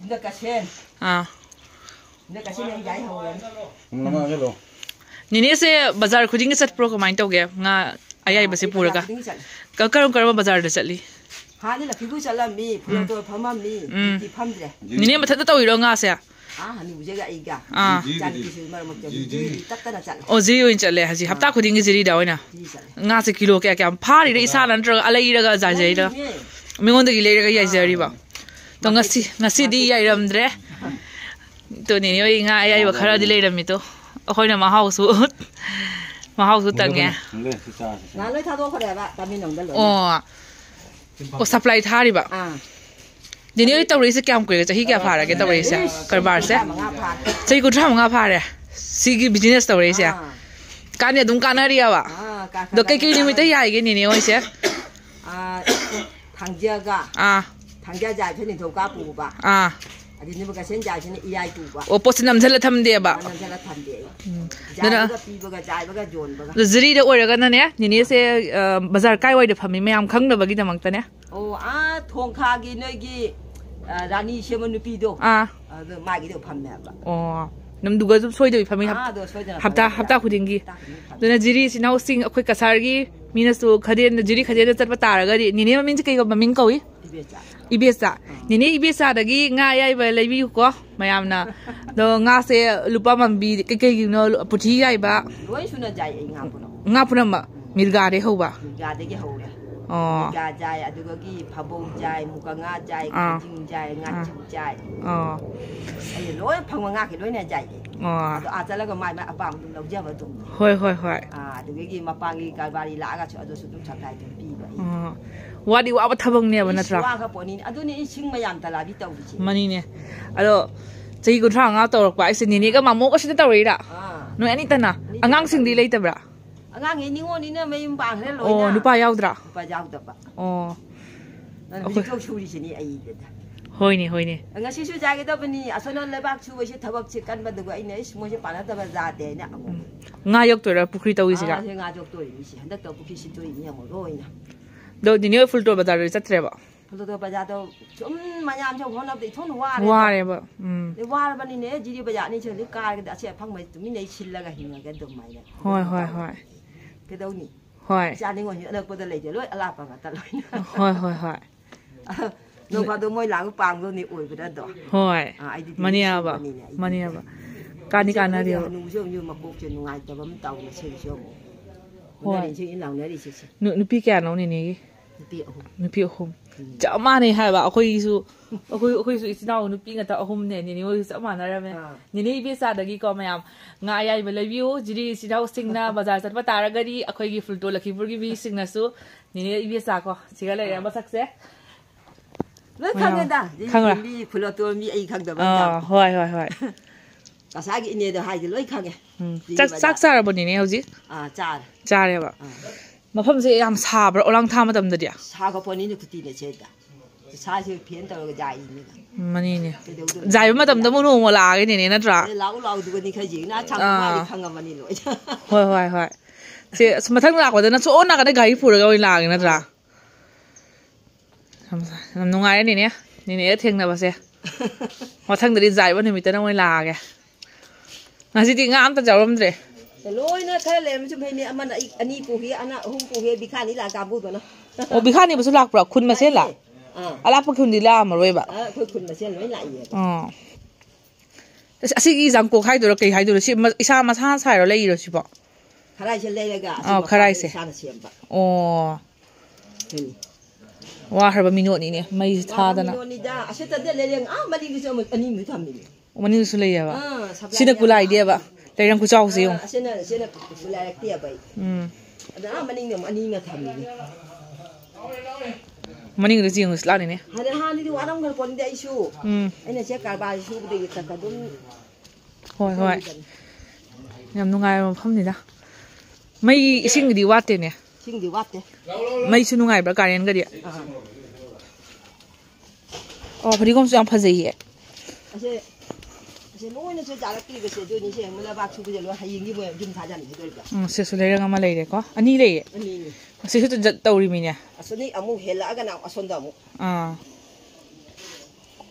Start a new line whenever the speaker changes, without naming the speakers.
Ndak kasen. Ndak kasen yang jai hawan.
Mana ke lo?
Nini se bazar khuding ke sat pro kamain to ge nga ayai basi pura ka. Karam bazar de chatli.
Ha ni la phigu chala mi, phulo to phama mi, ti phamdre.
Nini matha ta tawiro nga se.
Hani uje ga iga. Chan ki su mar mak tak ta na chala.
O ji yoin chatle haji hapta khuding ge jiri da oina. Nga se kilo kya kya phari re isa nan tra alai ra ga jai jai da. Mingon de gi le ra ga yai jari ba. To ngasi di yai ramdre. To nini oi nga ayai ba khara di le rami to. Akhoi na mahau su tange.
Na loi tha do khore ba ta min nong da lo.
O supply thari ba. Dini oi tawri se kyam kre chahi kya phara ke tawri se karbar se. Chai ku tham nga phare. Sigi business tawri se. Kan ya dum kana riya ba. Do kai ki limit ya ge ni oi se.
Thangja ga. Thangja ja pheni tho ka pu ba. Adi ni ba ka sen ja sen iyai pu ba.
O post nam jala tham de ba.
Nam jala tham de. Ja ga pi ba ga jai ba ga jon ba ga.
Zri de oi ga na ne ni se bazar kai wai de phami mayam khang da ba gi damang ta ne.
O thong kha gi noi gi Rani Shemanu Pido. The Maggie of Pamela.
Oh, Nam do go soy do family hapta hudingi. The Najiri is now sing a quick asargi, Minas to Kadir, the Jiri Kadir Tapatara, Nina means cake of Maminko. Ibisa. Nini Ibisa, the gi, Naya, Levi, Mayamna, the Nase, Lupaman be, you know, Putia, ba.
Why should not die in
Napunama, Milgade Hova.
Milgade Hova. Jai, Adugi, Pabo Jai, Mukanga Jai, Jim Jai, Nachu Jai. A lawyer Pamangaki, Luna Jai. Atalaga, my abam, no Java.
Hoi.
The Gigi Mapangi, Galvari Laga, to others who try to be.
What do you have tabung near when I try?
I don't need sing my Antalabito.
Money. Hello. So you could try out or by sending Niga Mamo, what's the radar? No, anything. Announcing the later bra.
Anyone in a main bang,
oh, Lupa Yaudra.
Oh,
Hoini.
And as you should get up in as soon as back to wish it about chicken, but the way is more panata that day now.
Nayok to a Pukrito is a though the new full door, but there is a treble.
My aunt, one of the ton
whatever.
The war in the edge of the car that's a punk to me, she like a him again to my.
Hoi.
Pedoni.
Hoi.
Standing on you put the lady, a lap of a
Hoi.
No, but the more long pang only with that dog.
Hoi. Maniaba. Canicana,
you my book and like the woman down the same show.
No pican on any. Nupio home. Jamani have a who is now looking at a home then, you know, someone. Nini Bisa the Giko Mayam. Naya believe you, Jiri is now sing now, but I said, but Aragadi, a quay full to lucky for giving signal so. Nini Bisako, Sigala, but success.
Look at that. Me, pull out to me a kind of.
Hoi.
Kasagi near the high like again.
Saxar Bonini, how's it? Jareva. Mapam say I'm saber or long time of the dear.
Sag upon in the Kutina said that. The size of paint or die.
Money. Zai madam the moon will lie in a drop.
Loud when he can not hang money.
Hoi. See, Smatang Lak was not so on a guy for going lag in a drop. I'm no iron in here. Nini thing never say. What hang the desire when he meet away lag. I sitting on the Jaromdre.
The lawyer tell him to pay me a man an equal here and whom here become like a boot.
Oh, behind him was like Brock, couldn't Masella. A lap of Kundila, Mareva.
Couldn't Masella like you.
Oh. I see he's Uncle Hyder, okay, Hyder, she is Ama's hands higher or later. Oh, Caraise. Oh. What her minute, my father.
I said that they're letting our money is almost an image.
When you say, see the good idea. They don't go see you.
I send a like dear by. I'm money them an family.
Money is young, is louding.
I don't know what the issue. And a check I buy shoe they get a don't.
Hoi. I'm no guy of Homida. May sing the what in it.
Sing the what?
May soon I break and get it. Oh, but he comes to Ampazi.
I say, no one is directly with the doing saying, we'll have back to the law, you give him Tajan.
Sister Malay, and he lay. See who the Dorimina.
I said, I'm moving here like an hour, I saw them.